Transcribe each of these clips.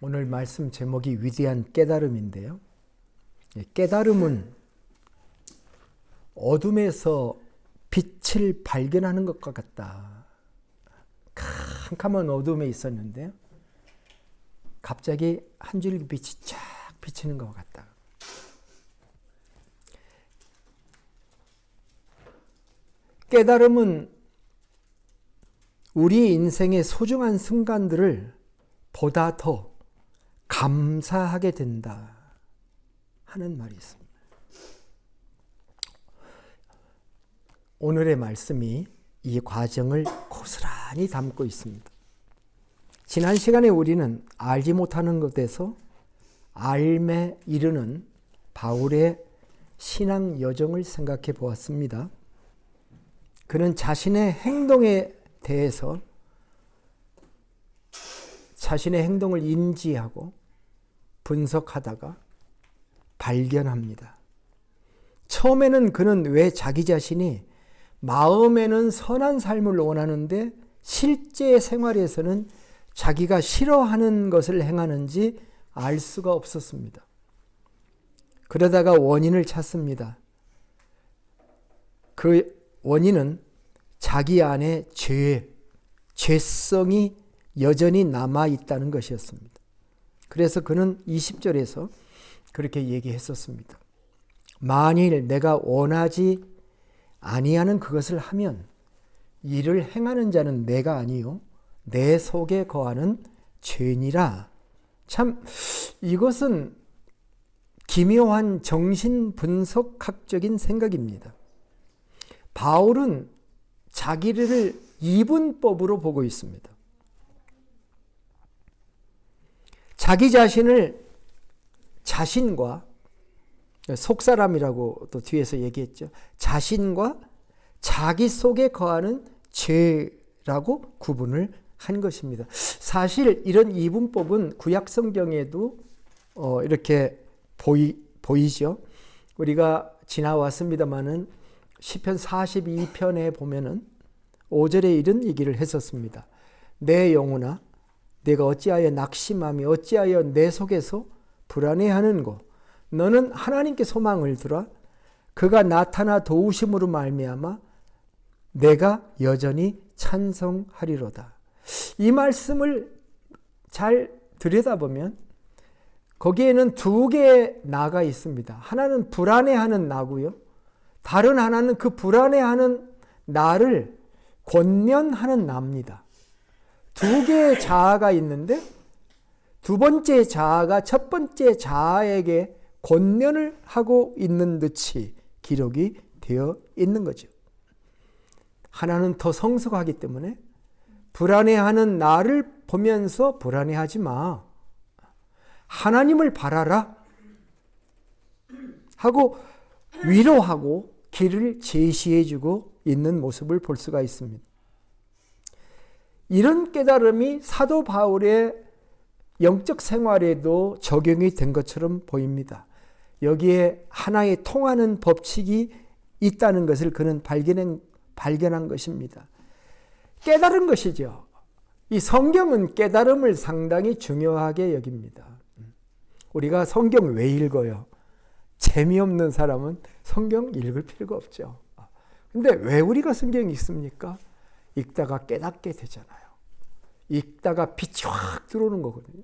오늘 말씀 제목이 위대한 깨달음인데요. 깨달음은 어둠에서 빛을 발견하는 것과 같다. 캄캄한 어둠에 있었는데 갑자기 한 줄기 빛이 쫙 비치는 것 같다. 깨달음은 우리 인생의 소중한 순간들을 보다 더 감사하게 된다 하는 말이 있습니다. 오늘의 말씀이 이 과정을 고스란히 담고 있습니다. 지난 시간에 우리는 알지 못하는 것에서 알매 이르는 바울의 신앙 여정을 생각해 보았습니다. 그는 자신의 행동에 대해서 자신의 행동을 인지하고 분석하다가 발견합니다. 처음에는 그는 왜 자기 자신이 마음에는 선한 삶을 원하는데 실제 생활에서는 자기가 싫어하는 것을 행하는지 알 수가 없었습니다. 그러다가 원인을 찾습니다. 그 원인은 자기 안에 죄성이 여전히 남아있다는 것이었습니다. 그래서 그는 20절에서 그렇게 얘기했었습니다. 만일 내가 원하지 아니하는 그것을 하면 이를 행하는 자는 내가 아니요 내 속에 거하는 죄니라. 참 이것은 기묘한 정신분석학적인 생각입니다. 바울은 자기를 이분법으로 보고 있습니다. 자기 자신을 자신과 속사람이라고 또 뒤에서 얘기했죠. 자신과 자기 속에 거하는 죄라고 구분을 한 것입니다. 사실 이런 이분법은 구약 성경에도 이렇게 보이죠. 우리가 지나왔습니다마는 시편 42편에 보면은 5절에 이런 얘기를 했었습니다. 내 영혼아 내가 어찌하여 낙심하며 어찌하여 내 속에서 불안해하는고 너는 하나님께 소망을 두라. 그가 나타나 도우심으로 말미암아 내가 여전히 찬송하리로다. 이 말씀을 잘 들여다보면 거기에는 두 개의 나가 있습니다. 하나는 불안해하는 나고요. 다른 하나는 그 불안해하는 나를 권면하는 나입니다. 두 개의 자아가 있는데 두 번째 자아가 첫 번째 자아에게 권면을 하고 있는 듯이 기록이 되어 있는 거죠. 하나는 더 성숙하기 때문에 불안해하는 나를 보면서 불안해하지 마. 하나님을 바라라. 하고 위로하고 길을 제시해주고 있는 모습을 볼 수가 있습니다. 이런 깨달음이 사도 바울의 영적 생활에도 적용이 된 것처럼 보입니다. 여기에 하나의 통하는 법칙이 있다는 것을 그는 발견한 것입니다. 깨달은 것이죠. 이 성경은 깨달음을 상당히 중요하게 여깁니다. 우리가 성경 왜 읽어요? 재미없는 사람은 성경 읽을 필요가 없죠. 근데 왜 우리가 성경 읽습니까? 읽다가 깨닫게 되잖아요. 읽다가 빛이 확 들어오는 거거든요.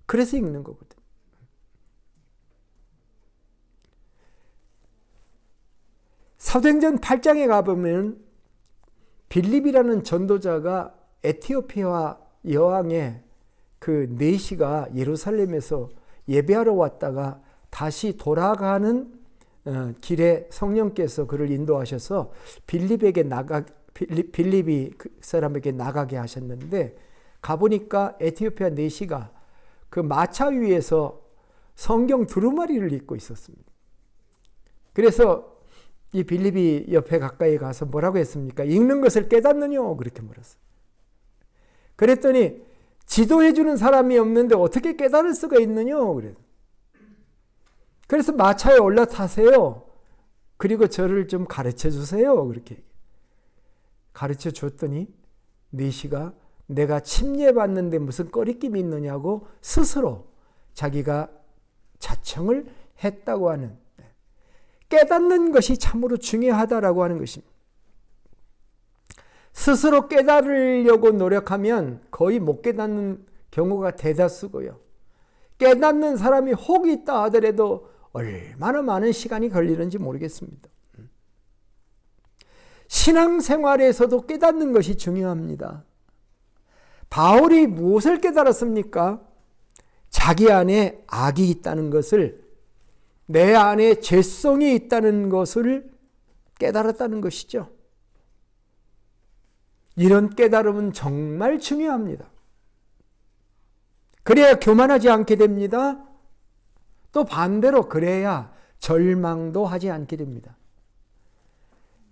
그래서 읽는 거거든요. 사도행전 8장에 가보면 빌립이라는 전도자가 에티오피아 여왕의 그 내시가 예루살렘에서 예배하러 왔다가 다시 돌아가는 길에 성령께서 그를 인도하셔서 빌립이 그 사람에게 나가게 하셨는데 가보니까 에티오피아 내시가 그 마차 위에서 성경 두루마리를 읽고 있었습니다. 그래서 이 빌립이 옆에 가까이 가서 뭐라고 했습니까? 읽는 것을 깨닫느냐? 그렇게 물었어요. 그랬더니 지도해 주는 사람이 없는데 어떻게 깨달을 수가 있느냐? 그래서 마차에 올라타세요. 그리고 저를 좀 가르쳐 주세요. 그렇게 가르쳐 줬더니 내시가 내가 침례받는데 무슨 꺼리낌이 있느냐고 스스로 자기가 자청을 했다고 하는, 깨닫는 것이 참으로 중요하다라고 하는 것입니다. 스스로 깨달으려고 노력하면 거의 못 깨닫는 경우가 대다수고요. 깨닫는 사람이 혹 있다 하더라도 얼마나 많은 시간이 걸리는지 모르겠습니다. 신앙생활에서도 깨닫는 것이 중요합니다. 바울이 무엇을 깨달았습니까? 자기 안에 악이 있다는 것을, 내 안에 죄성이 있다는 것을 깨달았다는 것이죠. 이런 깨달음은 정말 중요합니다. 그래야 교만하지 않게 됩니다. 또 반대로 그래야 절망도 하지 않게 됩니다.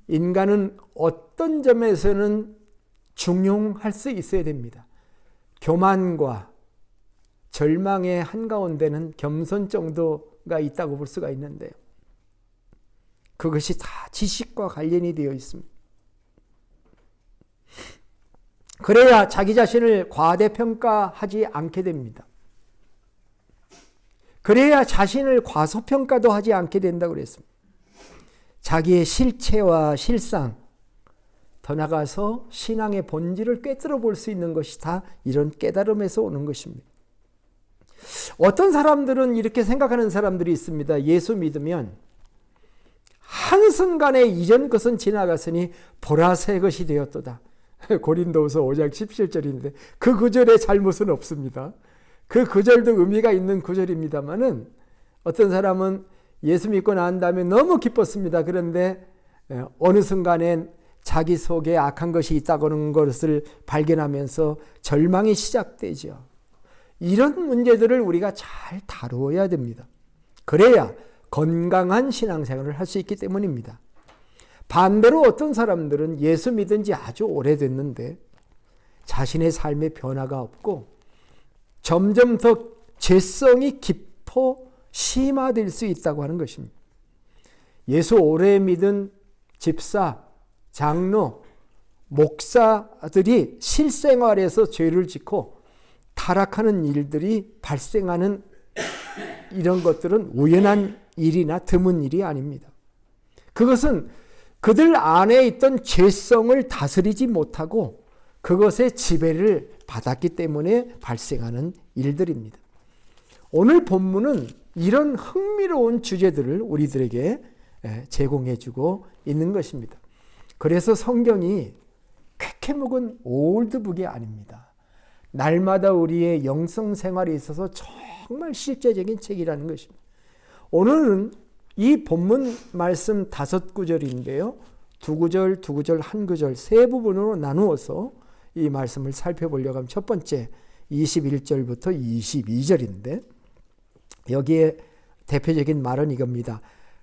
인간은 어떤 점에서는 중용할 수 있어야 됩니다. 교만과 절망의 한가운데는 겸손 정도가 있다고 볼 수가 있는데요. 그것이 다 지식과 관련이 되어 있습니다. 그래야 자기 자신을 과대평가하지 않게 됩니다. 그래야 자신을 과소평가도 하지 않게 된다고 그랬습니다. 자기의 실체와 실상, 더 나아가서 신앙의 본질을 꿰뚫어 볼 수 있는 것이 다 이런 깨달음에서 오는 것입니다. 어떤 사람들은 이렇게 생각하는 사람들이 있습니다. 예수 믿으면 한순간에 이전 것은 지나갔으니 보라 새 것이 되었도다. 고린도후서 5장 17절인데 그 구절에 잘못은 없습니다. 그 구절도 의미가 있는 구절입니다만은, 어떤 사람은 예수 믿고 난 다음에 너무 기뻤습니다. 그런데 어느 순간엔 자기 속에 악한 것이 있다고 하는 것을 발견하면서 절망이 시작되죠. 이런 문제들을 우리가 잘 다루어야 됩니다. 그래야 건강한 신앙생활을 할 수 있기 때문입니다. 반대로 어떤 사람들은 예수 믿은 지 아주 오래됐는데 자신의 삶에 변화가 없고 점점 더 죄성이 깊어 심화될 수 있다고 하는 것입니다. 예수 오래 믿은 집사, 장로, 목사들이 실생활에서 죄를 짓고 타락하는 일들이 발생하는 이런 것들은 우연한 일이나 드문 일이 아닙니다. 그것은 그들 안에 있던 죄성을 다스리지 못하고 그것의 지배를 받았기 때문에 발생하는 일들입니다. 오늘 본문은 이런 흥미로운 주제들을 우리들에게 제공해주고 있는 것입니다. 그래서 성경이 쾌쾌 묵은 올드북이 아닙니다. 날마다 우리의 영성 생활에 있어서 정말 실제적인 책이라는 것입니다. 오늘은 이 본문 말씀 5구절인데요. 2구절, 2구절, 1구절 세 부분으로 나누어서 이 말씀을 살펴보려고 하면, 첫 번째 21절부터 22절인데 여기에 대표적인 말은 이겁니다.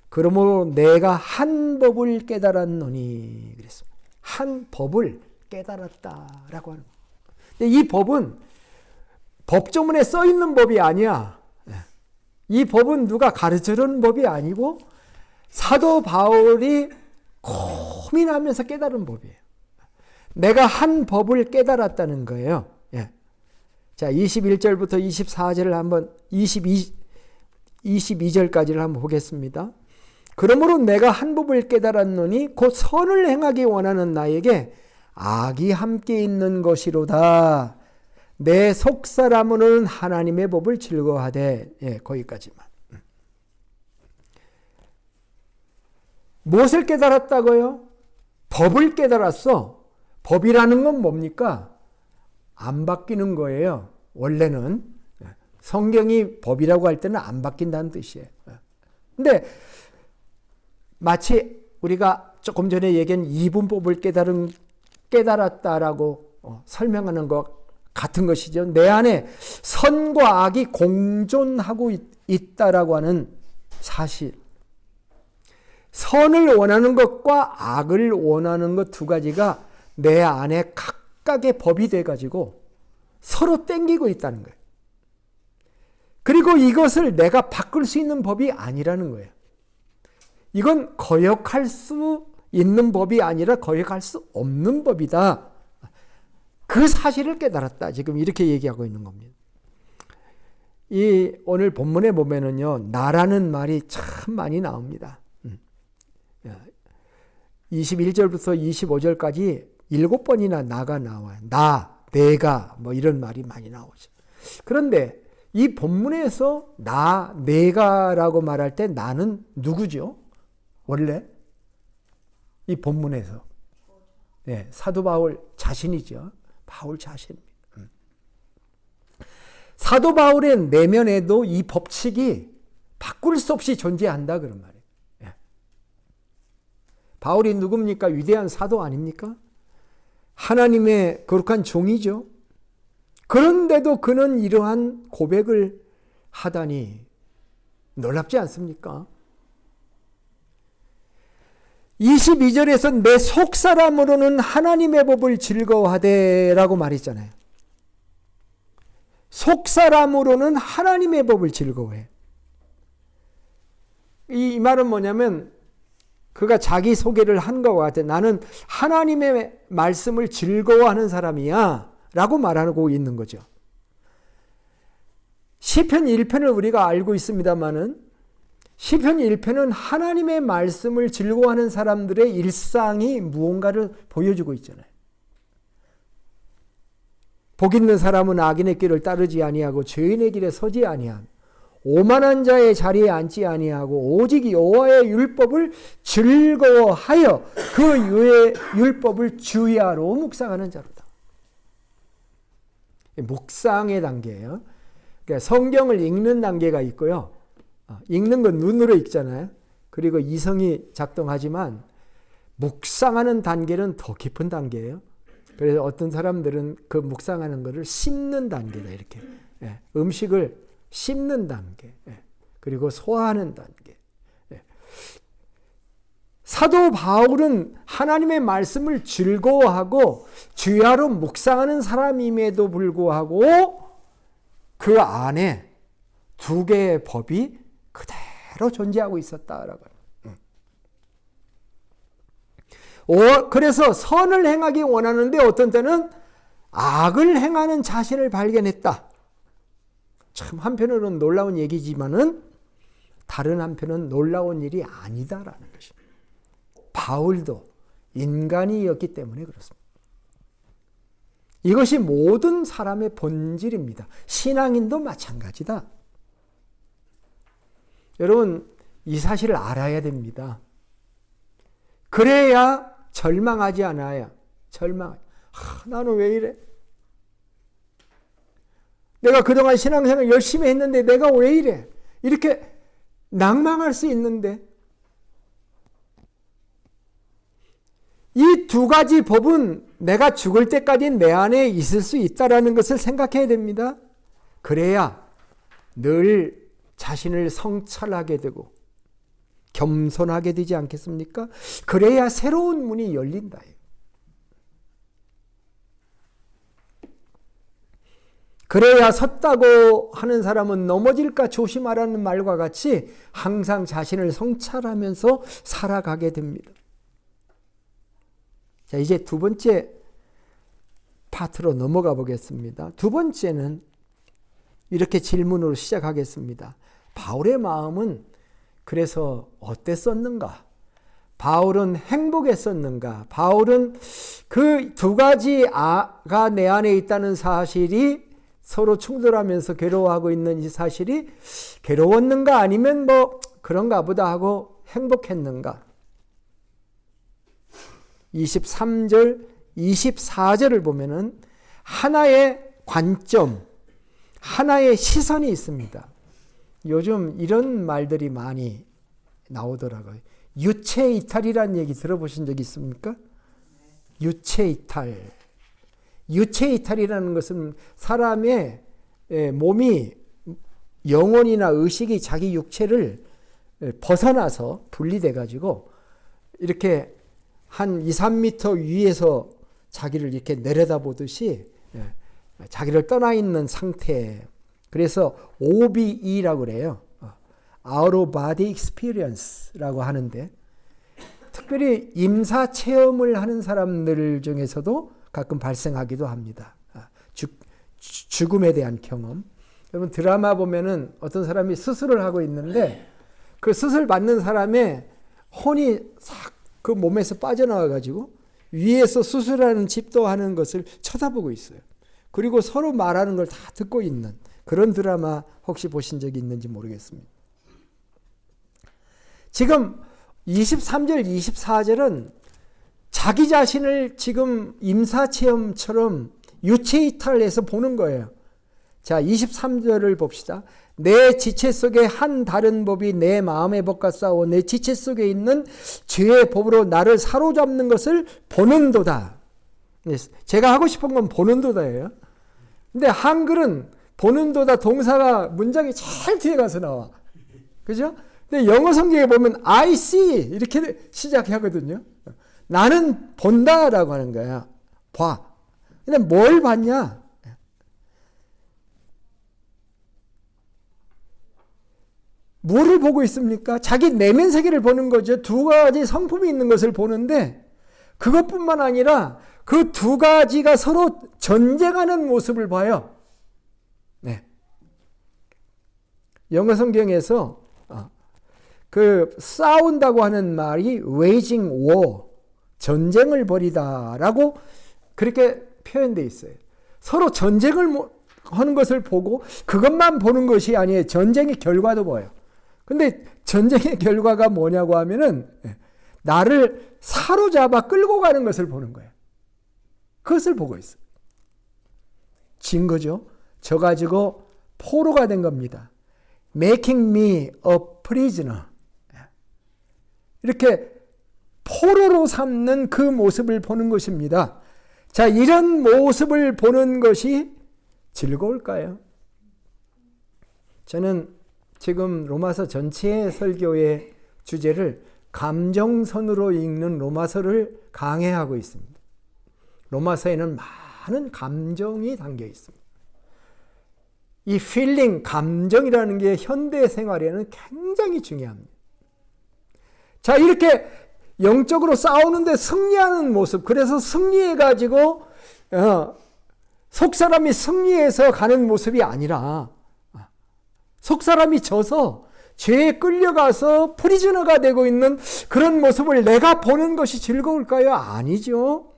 그러므로 내가 한 법을 깨달았노니 그랬습니다. 한 법을 깨달았다라고 하는 거예요. 근데 이 법은 법조문에 써 있는 법이 아니야. 이 법은 누가 가르쳐준 법이 아니고 사도 바울이 고민하면서 깨달은 법이에요. 내가 한 법을 깨달았다는 거예요. 예. 자, 21절부터 24절을 한번 22절까지를 한번 보겠습니다. 그러므로 내가 한 법을 깨달았노니 곧 선을 행하기 원하는 나에게 악이 함께 있는 것이로다. 내 속사람은 하나님의 법을 즐거워하되. 예, 거기까지만. 무엇을 깨달았다고요? 법을 깨달았어. 법이라는 건 뭡니까? 안 바뀌는 거예요. 원래는 성경이 법이라고 할 때는 안 바뀐다는 뜻이에요. 근데 마치 우리가 조금 전에 얘기한 이분법을 깨달았다라고 설명하는 것 같은 것이죠. 내 안에 선과 악이 공존하고 있다라고 하는 사실. 선을 원하는 것과 악을 원하는 것 두 가지가 내 안에 각각의 법이 돼가지고 서로 땡기고 있다는 거예요. 그리고 이것을 내가 바꿀 수 있는 법이 아니라는 거예요. 이건 거역할 수 있는 법이 아니라 거역할 수 없는 법이다. 그 사실을 깨달았다. 지금 이렇게 얘기하고 있는 겁니다. 이 오늘 본문에 보면은요, 나라는 말이 참 많이 나옵니다. 21절부터 25절까지 7번이나 나가 나와요. 나, 내가 뭐 이런 말이 많이 나오죠. 그런데 이 본문에서 나, 내가라고 말할 때 나는 누구죠? 원래 이 본문에서 사도 바울 자신이죠. 바울 자신입니다. 사도 바울의 내면에도 이 법칙이 바꿀 수 없이 존재한다 그런 말이에요. 바울이 누굽니까? 위대한 사도 아닙니까? 하나님의 거룩한 종이죠. 그런데도 그는 이러한 고백을 하다니 놀랍지 않습니까? 22절에서 내 속사람으로는 하나님의 법을 즐거워하되 라고 말했잖아요. 속사람으로는 하나님의 법을 즐거워해. 이 말은 뭐냐면 그가 자기 소개를 한 것과 같아. 나는 하나님의 말씀을 즐거워하는 사람이야 라고 말하고 있는 거죠. 시편 1편을 우리가 알고 있습니다마는 시편 1편은 하나님의 말씀을 즐거워하는 사람들의 일상이 무언가를 보여주고 있잖아요. 복 있는 사람은 악인의 길을 따르지 아니하고 죄인의 길에 서지 아니하며 오만한 자의 자리에 앉지 아니하고 오직 여호와의 율법을 즐거워하여 그 유의 율법을 주야로 묵상하는 자로다. 묵상의 단계예요. 그러니까 성경을 읽는 단계가 있고요. 읽는 건 눈으로 읽잖아요. 그리고 이성이 작동하지만 묵상하는 단계는 더 깊은 단계예요. 그래서 어떤 사람들은 그 묵상하는 것을 씹는 단계다 이렇게. 음식을 씹는 단계. 그리고 소화하는 단계. 사도 바울은 하나님의 말씀을 즐거워하고 주야로 묵상하는 사람임에도 불구하고 그 안에 두 개의 법이 그대로 존재하고 있었다라고. 그래서 선을 행하기 원하는데 어떤 때는 악을 행하는 자신을 발견했다. 참 한편으로는 놀라운 얘기지만은 다른 한편은 놀라운 일이 아니다라는 것입니다. 바울도 인간이었기 때문에 그렇습니다. 이것이 모든 사람의 본질입니다. 신앙인도 마찬가지다. 여러분, 이 사실을 알아야 됩니다. 그래야 절망하지 않아요. 나는 왜 이래? 내가 그동안 신앙생활 열심히 했는데 내가 왜 이래? 이렇게 낭망할 수 있는데 이 두 가지 법은 내가 죽을 때까지 내 안에 있을 수 있다는 것을 생각해야 됩니다. 그래야 늘 자신을 성찰하게 되고 겸손하게 되지 않겠습니까? 그래야 새로운 문이 열린다. 그래야 섰다고 하는 사람은 넘어질까 조심하라는 말과 같이 항상 자신을 성찰하면서 살아가게 됩니다. 자, 이제 두 번째 파트로 넘어가 보겠습니다. 두 번째는 이렇게 질문으로 시작하겠습니다. 바울의 마음은 그래서 어땠었는가? 바울은 행복했었는가? 바울은 그 두 가지가 내 안에 있다는 사실이 서로 충돌하면서 괴로워하고 있는 이 사실이 괴로웠는가? 아니면 뭐 그런가 보다 하고 행복했는가? 23절, 24절을 보면은 하나의 관점, 하나의 시선이 있습니다. 요즘 이런 말들이 많이 나오더라고요. 유체 이탈이라는 얘기 들어보신 적 있습니까? 유체 이탈. 유체 이탈이라는 것은 사람의 몸이 영혼이나 의식이 자기 육체를 벗어나서 분리돼 가지고 이렇게 한 2, 3m 위에서 자기를 이렇게 내려다보듯이 자기를 떠나 있는 상태. 그래서 OBE라고 그래요. Out of Body Experience라고 하는데 특별히 임사 체험을 하는 사람들 중에서도 가끔 발생하기도 합니다. 죽음에 대한 경험. 여러분 드라마 보면은 어떤 사람이 수술을 하고 있는데 그 수술 받는 사람의 혼이 싹 그 몸에서 빠져나와 가지고 위에서 수술하는 집도하는 것을 쳐다보고 있어요. 그리고 서로 말하는 걸 다 듣고 있는 그런 드라마 혹시 보신 적이 있는지 모르겠습니다. 지금 23절, 24절은 자기 자신을 지금 임사체험처럼 유체이탈해서 보는 거예요. 자, 23절을 봅시다. 내 지체 속에 한 다른 법이 내 마음의 법과 싸워 내 지체 속에 있는 죄의 법으로 나를 사로잡는 것을 보는도다. 제가 하고 싶은 건 보는도다예요. 근데 한글은 보는도다 동사가 문장이 제일 뒤에 가서 나와. 그죠? 근데 영어 성경에 보면 I see 이렇게 시작하거든요. 나는 본다라고 하는 거야. 봐. 근데 뭘 봤냐? 뭐를 보고 있습니까? 자기 내면 세계를 보는 거죠. 두 가지 성품이 있는 것을 보는데 그것뿐만 아니라 그 두 가지가 서로 전쟁하는 모습을 봐요. 네. 영어 성경에서 그 싸운다고 하는 말이 waging war, 전쟁을 벌이다라고 그렇게 표현되어 있어요. 서로 전쟁을 하는 것을 보고 그것만 보는 것이 아니에요. 전쟁의 결과도 보여요. 근데 전쟁의 결과가 뭐냐고 하면은 나를 사로잡아 끌고 가는 것을 보는 거예요. 그것을 보고 있어요. 진 거죠. 저 가지고 포로가 된 겁니다. Making me a prisoner. 이렇게 포로로 삼는 그 모습을 보는 것입니다. 자, 이런 모습을 보는 것이 즐거울까요? 저는 지금 로마서 전체의 설교의 주제를 감정선으로 읽는 로마서를 강해하고 있습니다. 로마서에는 많은 감정이 담겨 있습니다. 이 feeling, 감정이라는 게 현대 생활에는 굉장히 중요합니다. 자, 이렇게 영적으로 싸우는데 승리하는 모습, 그래서 승리해가지고 속사람이 승리해서 가는 모습이 아니라 속사람이 져서 죄에 끌려가서 프리즈너가 되고 있는 그런 모습을 내가 보는 것이 즐거울까요? 아니죠.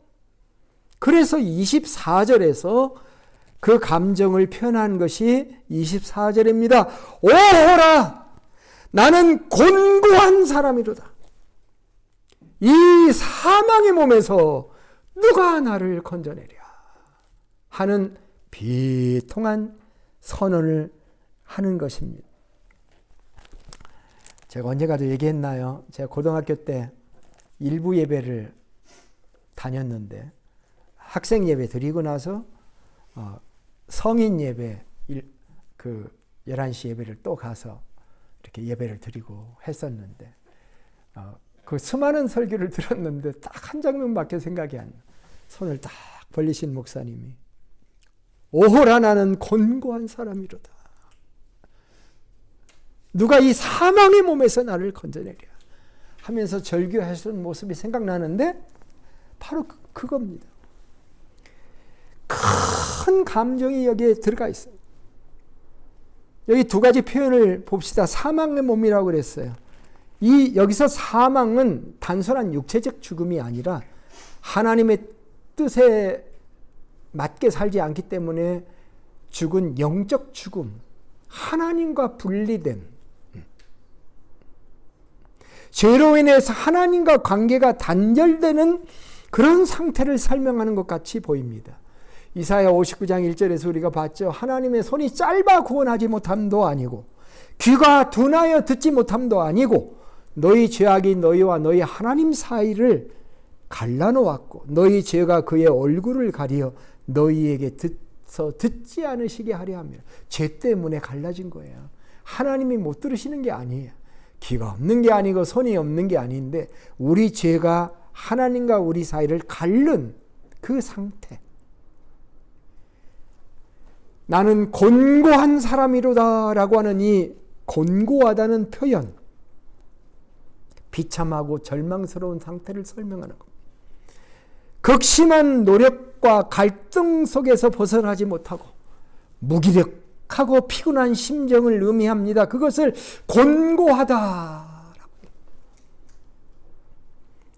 그래서 24절에서 그 감정을 표현한 것이 24절입니다. 오호라! 나는 곤고한 사람이로다. 이 사망의 몸에서 누가 나를 건져내랴 하는 비통한 선언을 하는 것입니다. 제가 언제가도 얘기했나요? 제가 고등학교 때 일부 예배를 다녔는데 학생 예배 드리고 나서 성인 예배 그 11시 예배를 또 가서 이렇게 예배를 드리고 했었는데 그 수많은 설교를 들었는데 딱 한 장면밖에 생각이 안 나요. 손을 딱 벌리신 목사님이 오호라 나는 곤고한 사람이로다. 누가 이 사망의 몸에서 나를 건져내랴 하면서 절규하시는 모습이 생각나는데 바로 그겁니다. 큰 감정이 여기에 들어가 있어요. 여기 두 가지 표현을 봅시다. 사망의 몸이라고 그랬어요. 여기서 사망은 단순한 육체적 죽음이 아니라 하나님의 뜻에 맞게 살지 않기 때문에 죽은 영적 죽음, 하나님과 분리된 죄로 인해서 하나님과 관계가 단절되는 그런 상태를 설명하는 것 같이 보입니다. 이사야 59장 1절에서 우리가 봤죠. 하나님의 손이 짧아 구원하지 못함도 아니고 귀가 둔하여 듣지 못함도 아니고 너희 죄악이 너희와 너희 하나님 사이를 갈라놓았고 너희 죄가 그의 얼굴을 가리어 너희에게 듣지 않으시게 하려 하며 죄 때문에 갈라진 거예요. 하나님이 못 들으시는 게 아니에요. 귀가 없는 게 아니고 손이 없는 게 아닌데 우리 죄가 하나님과 우리 사이를 가른 그 상태. 나는 곤고한 사람이로다 라고 하는 이 곤고하다는 표현, 비참하고 절망스러운 상태를 설명하는 겁니다. 극심한 노력과 갈등 속에서 벗어나지 못하고 무기력하고 피곤한 심정을 의미합니다. 그것을 곤고하다.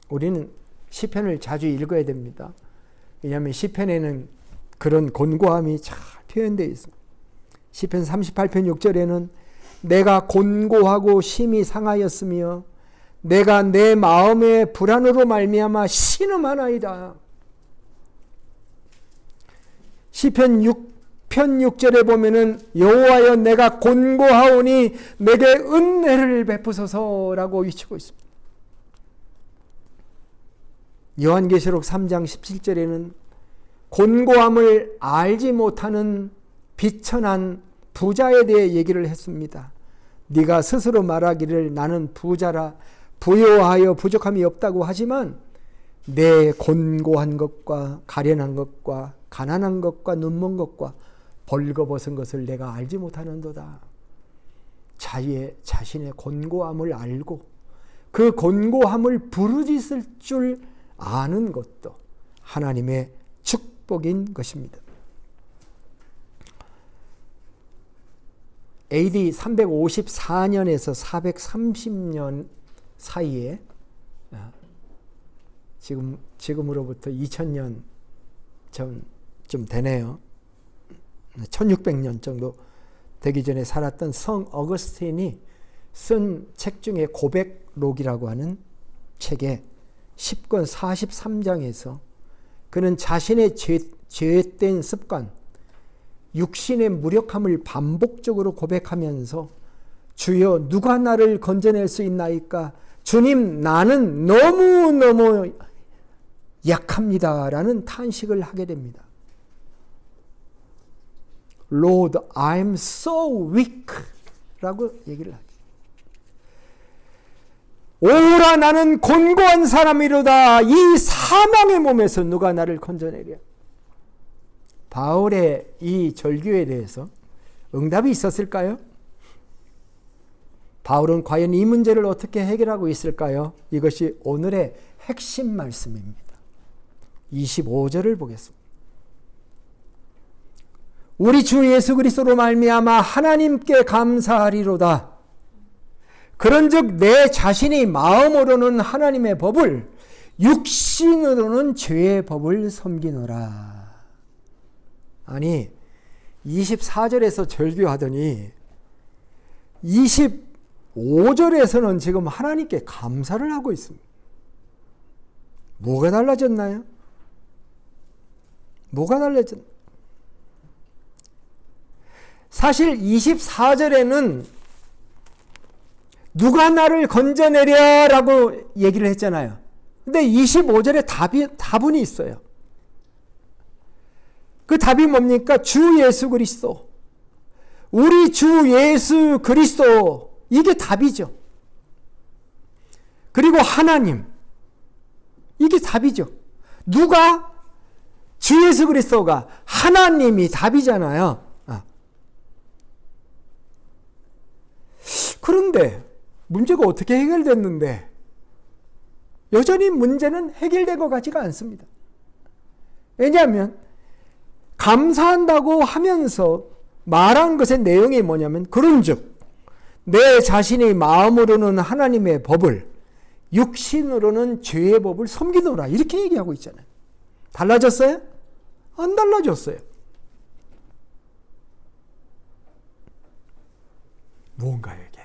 우리는 시편을 자주 읽어야 됩니다. 왜냐하면 시편에는 그런 곤고함이 잘 표현되어 있습니다. 시편 38편 6절에는 내가 곤고하고 심히 상하였으며 내가 내 마음의 불안으로 말미암아 신음하나이다. 시편 6편 6절에 보면은 여호와여 내가 곤고하오니 내게 은혜를 베푸소서라고 외치고 있습니다. 요한계시록 3장 17절에는 곤고함을 알지 못하는 비천한 부자에 대해 얘기를 했습니다. 네가 스스로 말하기를 나는 부자라 부요하여 부족함이 없다고 하지만 내 곤고한 것과 가련한 것과 가난한 것과 눈먼 것과 벌거벗은 것을 내가 알지 못하는도다. 자신의 곤고함을 알고 그 곤고함을 부르짖을 줄 아는 것도 하나님의 축복인 것입니다. AD 354년에서 430년 사이에 지금으로부터 2000년 좀 되네요. 1600년 정도 되기 전에 살았던 성 어거스틴이 쓴 책 중에 고백록이라고 하는 책에 10권 43장에서 그는 자신의 죄된 습관, 육신의 무력함을 반복적으로 고백하면서 주여 누가 나를 건져낼 수 있나이까? 주님 나는 너무너무 약합니다 라는 탄식을 하게 됩니다. Lord, I'm so weak 라고 얘기를 하죠. 오라 나는 곤고한 사람이로다. 이 사망의 몸에서 누가 나를 건져내랴. 바울의 이 절규에 대해서 응답이 있었을까요? 바울은 과연 이 문제를 어떻게 해결하고 있을까요? 이것이 오늘의 핵심 말씀입니다. 25절을 보겠습니다. 우리 주 예수 그리스도로 말미암아 하나님께 감사하리로다. 그런즉 내 자신이 마음으로는 하나님의 법을 육신으로는 죄의 법을 섬기노라. 아니 24절에서 절규하더니 25절에서는 지금 하나님께 감사를 하고 있습니다. 뭐가 달라졌나요? 뭐가 달라졌나요? 사실 24절에는 누가 나를 건져내랴 라고 얘기를 했잖아요. 근데 25절에 답문이 있어요. 그 답이 뭡니까? 주 예수 그리스도. 우리 주 예수 그리스도. 이게 답이죠. 그리고 하나님. 이게 답이죠. 누가? 주 예수 그리스도가 하나님이 답이잖아요. 그런데 문제가 어떻게 해결됐는데 여전히 문제는 해결된 것 같지가 않습니다. 왜냐하면 감사한다고 하면서 말한 것의 내용이 뭐냐면 그런즉 내 자신의 마음으로는 하나님의 법을 육신으로는 죄의 법을 섬기노라 이렇게 얘기하고 있잖아요. 달라졌어요? 안 달라졌어요. 뭔가요 이게?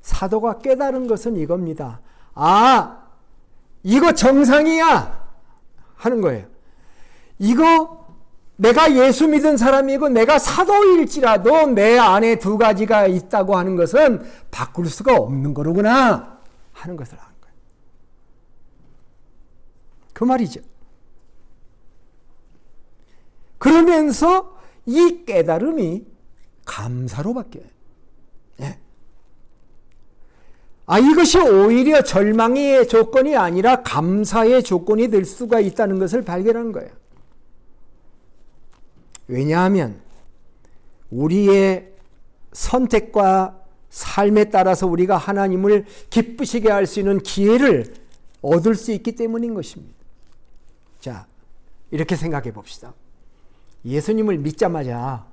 사도가 깨달은 것은 이겁니다. 아, 이거 정상이야 하는 거예요. 이거 내가 예수 믿은 사람이고 내가 사도일지라도 내 안에 두 가지가 있다고 하는 것은 바꿀 수가 없는 거로구나 하는 것을 아는 거예요. 그 말이죠. 그러면서 이 깨달음이 감사로 바뀌어요. 네. 이것이 오히려 절망의 조건이 아니라 감사의 조건이 될 수가 있다는 것을 발견한 거예요. 왜냐하면 우리의 선택과 삶에 따라서 우리가 하나님을 기쁘시게 할 수 있는 기회를 얻을 수 있기 때문인 것입니다. 자, 이렇게 생각해 봅시다. 예수님을 믿자마자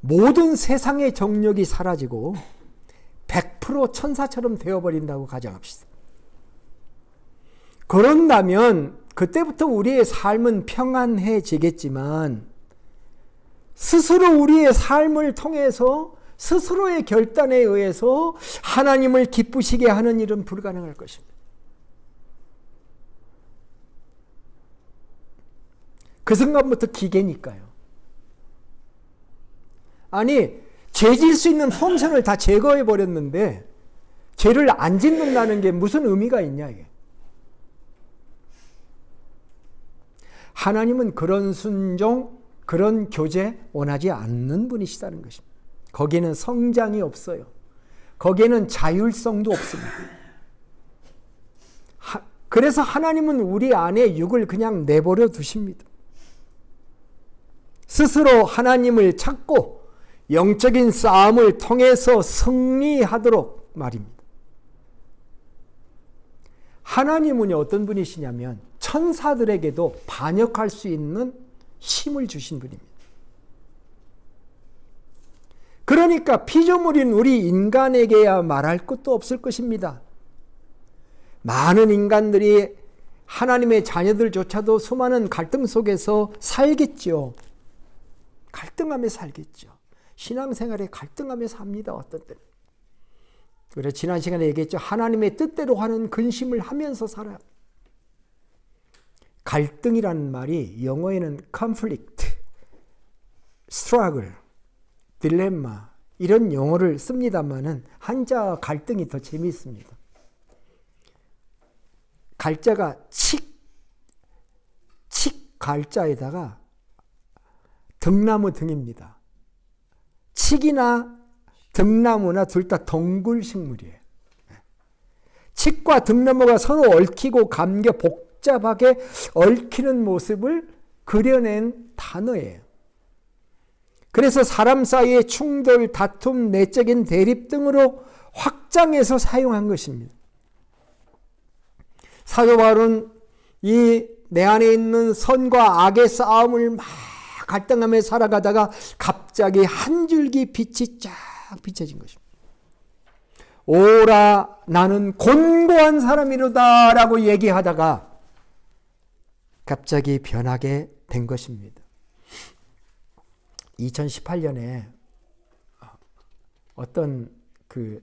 모든 세상의 정욕이 사라지고 100% 천사처럼 되어버린다고 가정합시다. 그런다면 그때부터 우리의 삶은 평안해지겠지만 스스로 우리의 삶을 통해서 스스로의 결단에 의해서 하나님을 기쁘시게 하는 일은 불가능할 것입니다. 그 순간부터 기계니까요. 아니, 죄질 수 있는 펑션을 다 제거해 버렸는데 죄를 안 짓는다는 게 무슨 의미가 있냐 이게. 하나님은 그런 순종, 그런 교제 원하지 않는 분이시다는 것입니다. 거기에는 성장이 없어요. 거기에는 자율성도 없습니다. 그래서 하나님은 우리 안에 육을 그냥 내버려 두십니다. 스스로 하나님을 찾고 영적인 싸움을 통해서 승리하도록 말입니다. 하나님은 어떤 분이시냐면 천사들에게도 반역할 수 있는 힘을 주신 분입니다. 그러니까 피조물인 우리 인간에게야 말할 것도 없을 것입니다. 많은 인간들이 하나님의 자녀들조차도 수많은 갈등 속에서 살겠죠. 갈등하며 살겠죠. 신앙생활에 갈등하며 삽니다. 어떤 때는. 그래 지난 시간에 얘기했죠. 하나님의 뜻대로 하는 근심을 하면서 살아요. 갈등이라는 말이 영어에는 conflict, struggle, 딜레마 이런 용어를 씁니다만은 한자 갈등이 더 재미있습니다. 갈자가 칙 갈자에다가 등나무 등입니다. 칡이나 등나무나 둘 다 동굴 식물이에요. 칡과 등나무가 서로 얽히고 감겨 복잡하게 얽히는 모습을 그려낸 단어예요. 그래서 사람 사이의 충돌, 다툼, 내적인 대립 등으로 확장해서 사용한 것입니다. 사도 바울은 이 내 안에 있는 선과 악의 싸움을 막 갈등하며 살아가다가 갑자기 한 줄기 빛이 쫙 비춰진 것입니다. 오라 나는 곤고한 사람이로다 라고 얘기하다가 갑자기 변하게 된 것입니다. 2018년에 어떤 그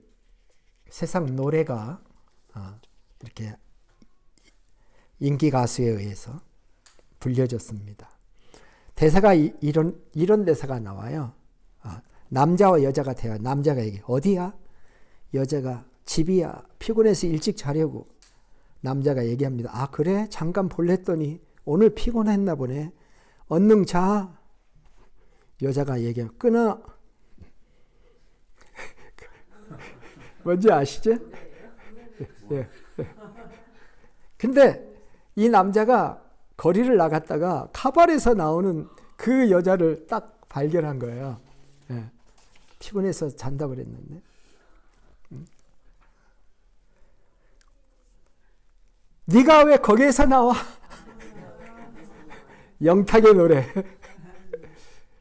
세상 노래가 이렇게 인기 가수에 의해서 불려졌습니다. 대사가 이런 대사가 나와요. 남자와 여자가 대화. 남자가 얘기해. 어디야? 여자가 집이야. 피곤해서 일찍 자려고. 남자가 얘기합니다. 아 그래? 잠깐 볼랬더니 오늘 피곤했나 보네. 얼른 자. 여자가 얘기해. 끊어. 뭔지 아시죠? 예. 근데 이 남자가 거리를 나갔다가 카바레에서 나오는 그 여자를 딱 발견한 거예요. 예. 피곤해서 잔다고 그랬는데. 네가 왜 거기에서 나와? 영탁의 노래.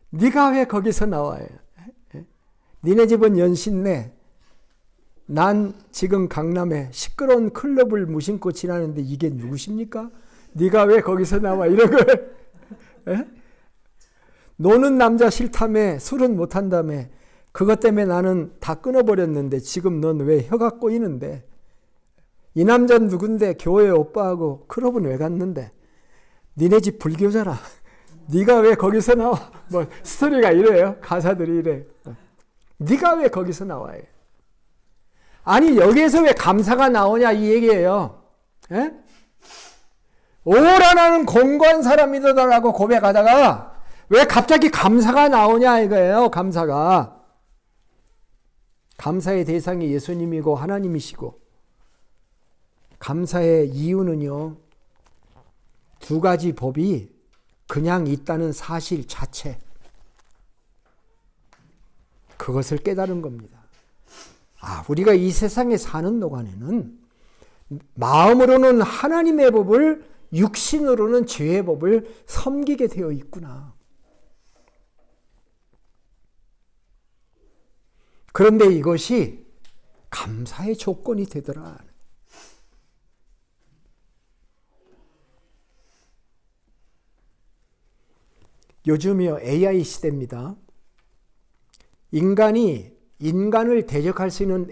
네가 왜 거기서 나와요? 니네 집은 연신내. 난 지금 강남에 시끄러운 클럽을 무심코 지나는데 이게 누구십니까? 네가 왜 거기서 나와? 이런 걸. 노는 남자 싫다며 술은 못한다며 그것 때문에 나는 다 끊어버렸는데 지금 넌 왜 혀가 꼬이는데 이 남자는 누군데 교회 오빠하고 클럽은 왜 갔는데 니네 집 불교잖아. 네가 왜 거기서 나와? 뭐 스토리가 이래요. 가사들이 이래. 네가 왜 거기서 나와요? 아니 여기에서 왜 감사가 나오냐 이 얘기예요. 에? 오라 나는 공고한 사람이다라고 고백하다가 왜 갑자기 감사가 나오냐 이거예요. 감사가. 감사의 대상이 예수님이고 하나님이시고 감사의 이유는요. 두 가지 법이 그냥 있다는 사실 자체. 그것을 깨달은 겁니다. 우리가 이 세상에 사는 동안에는 마음으로는 하나님의 법을, 육신으로는 죄의 법을 섬기게 되어 있구나. 그런데 이것이 감사의 조건이 되더라. 요즘이요, AI 시대입니다. 인간을 대적할 수 있는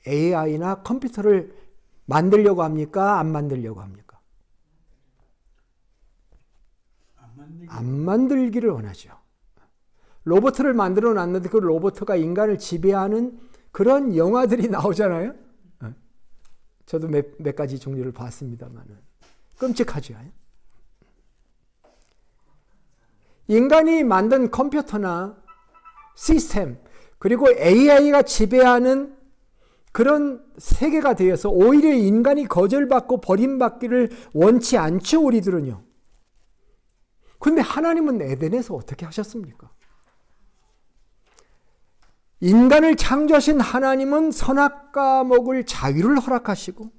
AI나 컴퓨터를 만들려고 합니까? 안 만들려고 합니까? 안 만들기를 원하죠. 로봇을 만들어 놨는데 그 로봇가 인간을 지배하는 그런 영화들이 나오잖아요. 저도 몇 가지 종류를 봤습니다만 끔찍하죠. 인간이 만든 컴퓨터나 시스템, 그리고 AI가 지배하는 그런 세계가 되어서 오히려 인간이 거절받고 버림받기를 원치 않죠, 우리들은요. 근데 하나님은 에덴에서 어떻게 하셨습니까? 인간을 창조하신 하나님은 선악과 먹을 자유를 허락하시고,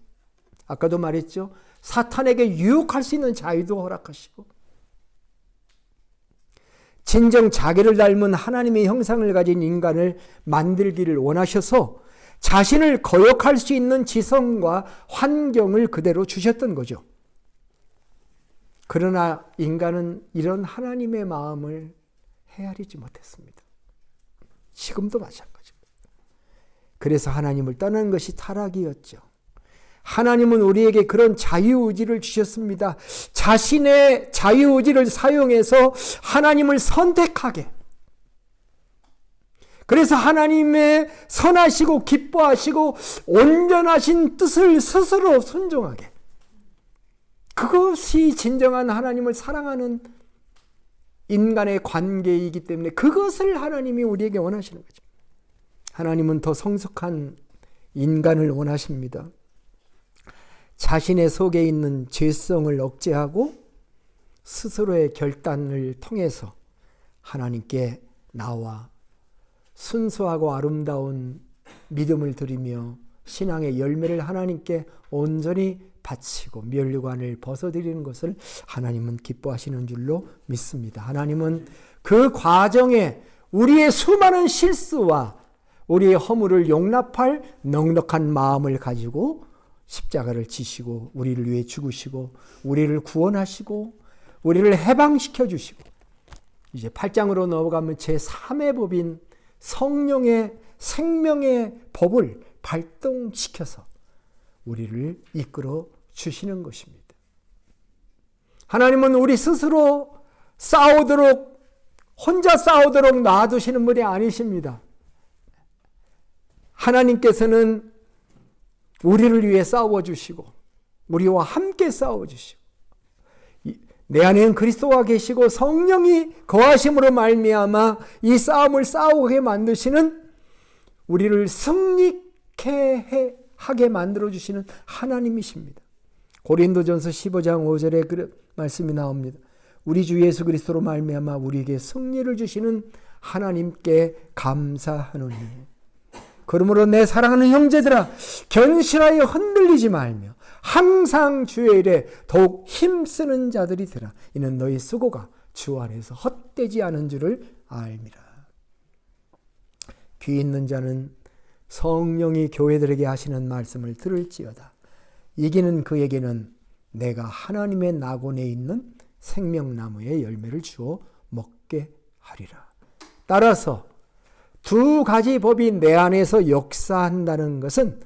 아까도 말했죠, 사탄에게 유혹할 수 있는 자유도 허락하시고, 진정 자기를 닮은 하나님의 형상을 가진 인간을 만들기를 원하셔서 자신을 거역할 수 있는 지성과 환경을 그대로 주셨던 거죠. 그러나 인간은 이런 하나님의 마음을 헤아리지 못했습니다. 지금도 마찬가지입니다. 그래서 하나님을 떠난 것이 타락이었죠. 하나님은 우리에게 그런 자유의지를 주셨습니다. 자신의 자유의지를 사용해서 하나님을 선택하게. 그래서 하나님의 선하시고 기뻐하시고 온전하신 뜻을 스스로 순종하게. 그것이 진정한 하나님을 사랑하는 인간의 관계이기 때문에 그것을 하나님이 우리에게 원하시는 거죠. 하나님은 더 성숙한 인간을 원하십니다. 자신의 속에 있는 죄성을 억제하고 스스로의 결단을 통해서 하나님께 나와 순수하고 아름다운 믿음을 드리며 신앙의 열매를 하나님께 온전히 바치고 면류관을 벗어드리는 것을 하나님은 기뻐하시는 줄로 믿습니다. 하나님은 그 과정에 우리의 수많은 실수와 우리의 허물을 용납할 넉넉한 마음을 가지고 십자가를 지시고 우리를 위해 죽으시고 우리를 구원하시고 우리를 해방시켜 주시고 이제 8장으로 넘어가면 제3의 법인 성령의 생명의 법을 발동시켜서 우리를 이끌어 주시는 것입니다. 하나님은 우리 스스로 혼자 싸우도록 놔두시는 분이 아니십니다. 하나님께서는 우리를 위해 싸워주시고 우리와 함께 싸워주시고 내 안에는 그리스도가 계시고 성령이 거하심으로 말미암아 이 싸움을 싸우게 만드시는 우리를 승리케 하게 만들어주시는 하나님이십니다. 고린도전서 15장 5절에 그 말씀이 나옵니다. 우리 주 예수 그리스도로 말미암아 우리에게 승리를 주시는 하나님께 감사하노니 그러므로 내 사랑하는 형제들아 견실하여 흔들리지 말며 항상 주의 일에 더욱 힘쓰는 자들이 되라. 이는 너희 수고가 주 안에서 헛되지 않은 줄을 알미라. 귀 있는 자는 성령이 교회들에게 하시는 말씀을 들을지어다. 이기는 그에게는 내가 하나님의 낙원에 있는 생명나무의 열매를 주어 먹게 하리라. 따라서 두 가지 법이 내 안에서 역사한다는 것은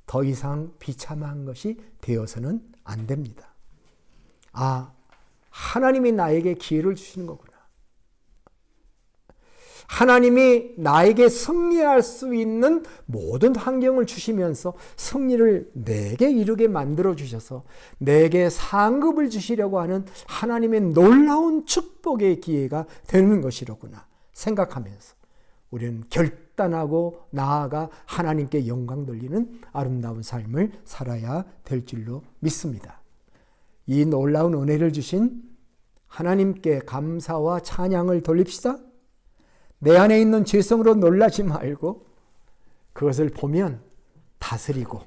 더 이상 비참한 것이 되어서는 안 됩니다. 하나님이 나에게 기회를 주시는 거구나. 하나님이 나에게 승리할 수 있는 모든 환경을 주시면서 승리를 내게 이루게 만들어 주셔서 내게 상급을 주시려고 하는 하나님의 놀라운 축복의 기회가 되는 것이로구나 생각하면서 우리는 결단하고 나아가 하나님께 영광 돌리는 아름다운 삶을 살아야 될 줄로 믿습니다. 이 놀라운 은혜를 주신 하나님께 감사와 찬양을 돌립시다. 내 안에 있는 죄성으로 놀라지 말고 그것을 보면 다스리고,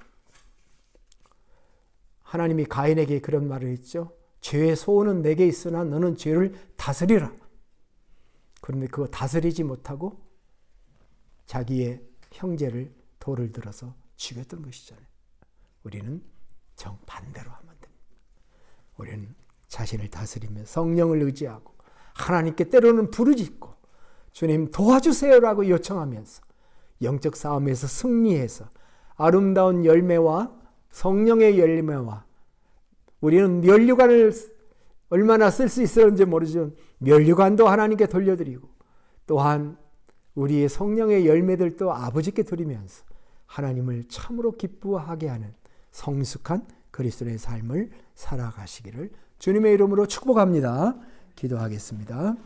하나님이 가인에게 그런 말을 했죠. 죄의 소원은 내게 있으나 너는 죄를 다스리라. 그런데 그거 다스리지 못하고 자기의 형제를 돌을 들어서 죽였던 것이잖아요. 우리는 정반대로 하면 됩니다. 우리는 자신을 다스리며 성령을 의지하고 하나님께 때로는 부르짖고 주님 도와주세요라고 요청하면서 영적 싸움에서 승리해서 아름다운 열매와 성령의 열매와, 우리는 면류관을 얼마나 쓸 수 있었는지 모르지만 면류관도 하나님께 돌려드리고 또한 우리의 성령의 열매들도 아버지께 드리면서 하나님을 참으로 기뻐하게 하는 성숙한 그리스도의 삶을 살아가시기를 주님의 이름으로 축복합니다. 기도하겠습니다.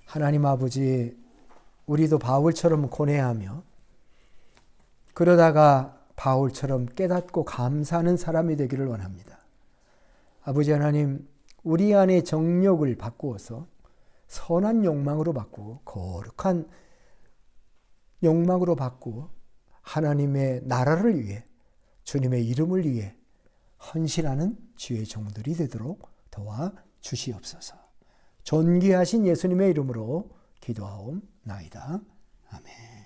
하나님 아버지, 우리도 바울처럼 고뇌하며 그러다가 바울처럼 깨닫고 감사하는 사람이 되기를 원합니다. 아버지 하나님, 우리 안의 정욕을 바꾸어서 선한 욕망으로 바꾸고 거룩한 욕망으로 바꾸고 하나님의 나라를 위해, 주님의 이름을 위해 헌신하는 주의 종들이 되도록 도와주시옵소서. 존귀하신 예수님의 이름으로 기도하옵나이다. 아멘.